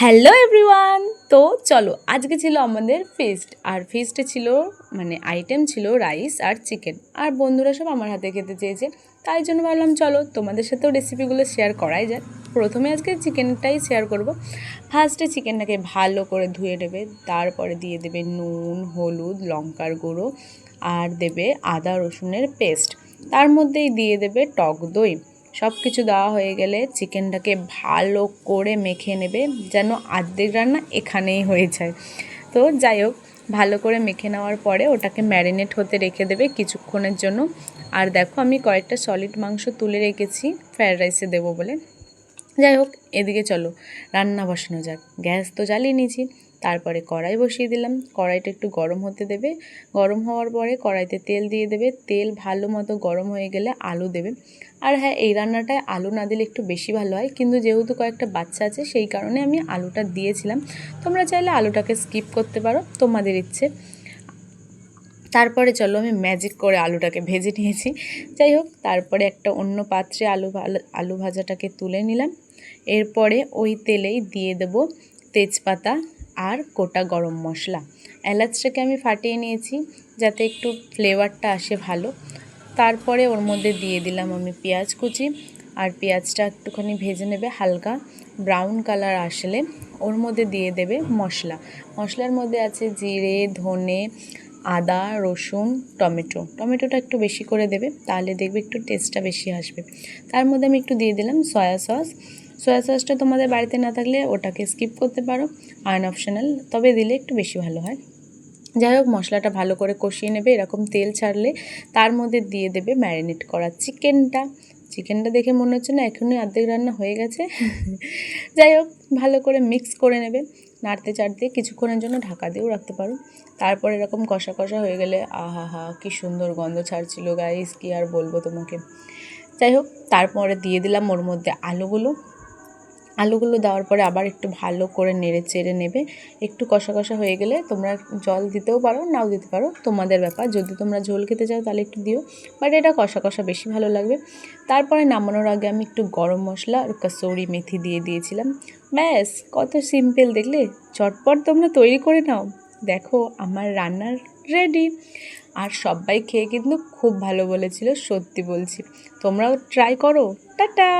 Hello everyone. তো চলো, আজকে ছিল আমাদের ফিস্ট, আর ফিস্টে ছিল আইটেম ছিল রাইস আর চিকেন, আর বন্ধুরা সব আমার হাতে খেতে চেয়েছে, তাই জন্য ভাবলাম চলো তোমাদের সাথেও রেসিপিগুলো শেয়ার করাই যায়। প্রথমে আজকে চিকেনটাই শেয়ার করব। ফার্স্টে চিকেনটাকে ভালো করে ধুয়ে নেবে, তারপরে দিয়ে দেবে নুন, হলুদ, লঙ্কার গুঁড়ো, আর দেবে আদা রসুনের পেস্ট, তার মধ্যেই দিয়ে দেবে টক দই। সব কিছু দেওয়া হয়ে গেলে চিকেনটাকে ভালো করে মেখে নেবে, যেন আর্ধেক রান্না এখানেই হয়ে যায়। তো যাই হোক, ভালো করে মেখে নেওয়ার পরে ওটাকে ম্যারিনেট হতে রেখে দেবে কিছুক্ষণের জন্য। আর দেখো, আমি কয়েকটা সলিড মাংস তুলে রেখেছি ফ্রায়েড রাইসে দেবো বলে। যাই হোক, এদিকে চলো রান্না বসানো যাক। গ্যাস তো জ্বালিয়ে নিয়েছি, তারপরে কড়াই বসিয়ে দিলাম। কড়াইটা একটু গরম হতে দেবে, গরম হওয়ার পরে কড়াইতে তেল দিয়ে দেবে। তেল ভালো মতো গরম হয়ে গেলে আলু দেবে। আর হ্যাঁ, এই রান্নাটায় আলু না দিলে একটু বেশি ভালো হয়, কিন্তু যেহেতু কয়েকটা বাচ্চা আছে সেই কারণে আমি আলুটা দিয়েছিলাম। তোমরা চাইলে আলুটাকে স্কিপ করতে পারো, তোমাদের ইচ্ছে। তারপরে চলো, আমি ম্যাজিক করে আলুটাকে ভেজে নিয়েছি। যাই হোক, তারপরে একটা অন্য পাত্রে আলু ভাজাটাকে তুলে নিলাম। এরপরে ওই তেলেই দিয়ে দেব তেজপাতা আর গোটা গরম মশলা। এলাচটাকে আমি ফাটিয়ে নিয়েছি যাতে একটু ফ্লেভারটা আসে ভালো। তারপরে ওর মধ্যে দিয়ে দিলাম আমি পেঁয়াজ কুচি, আর পেঁয়াজটা একটুখানি ভেজে নেবে, হালকা ব্রাউন কালার আসলে ওর মধ্যে দিয়ে দেবে মশলা। মশলার মধ্যে আছে জিরে, ধনে, আদা, রসুন, টমেটোটা একটু বেশি করে দেবে, তাহলে দেখবে একটু টেস্টটা বেশি আসবে। তার মধ্যে আমি একটু দিয়ে দিলাম সয়া সসটা তোমাদের বাড়িতে না থাকলে ওটাকে স্কিপ করতে পারো, অপশনাল, তবে দিলে একটু বেশি ভালো হয়। যাই হোক, মশলাটা ভালো করে কষিয়ে নেবে। এরকম তেল ছাড়লে তার মধ্যে দিয়ে দেবে ম্যারিনেট করা চিকেনটা দেখে মনে হচ্ছে না এখনই অর্ধেক রান্না হয়ে গেছে। যাই হোক, ভালো করে মিক্স করে নেবে, নাড়তে চাড়তে কিছুক্ষণের জন্য ঢাকা দিয়েও রাখতে পারো। তারপর এরকম কষা কষা হয়ে গেলে আহা হা, কি সুন্দর গন্ধ ছাড়ছিল গাইস, কি আর বলবো তোমাকে। যাই হোক, তারপরে দিয়ে দিলাম ওর মধ্যে আলুগুলো দেওয়ার পরে আবার একটু ভালো করে নেড়ে চেড়ে নেবে। একটু কষা কষা হয়ে গেলে তোমরা জল দিতেও পারো, নাও দিতে পারো, তোমাদের ব্যাপার। যদি তোমরা ঝোল খেতে চাও তাহলে একটু দিও, বাট এটা কষা কষা বেশি ভালো লাগবে। তারপরে নামানোর আগে আমি একটু গরম মশলা আর কসুরি মেথি দিয়ে দিয়েছিলাম। ব্যাস, কত সিম্পল দেখলে, চটপট তোমরা তৈরি করে নাও। দেখো, আমার রান্নার রেডি। আর সবাই খেয়ে কিন্তু খুব ভালো বলেছিল, সত্যি বলছি। তোমরাও ট্রাই করো। টাটা।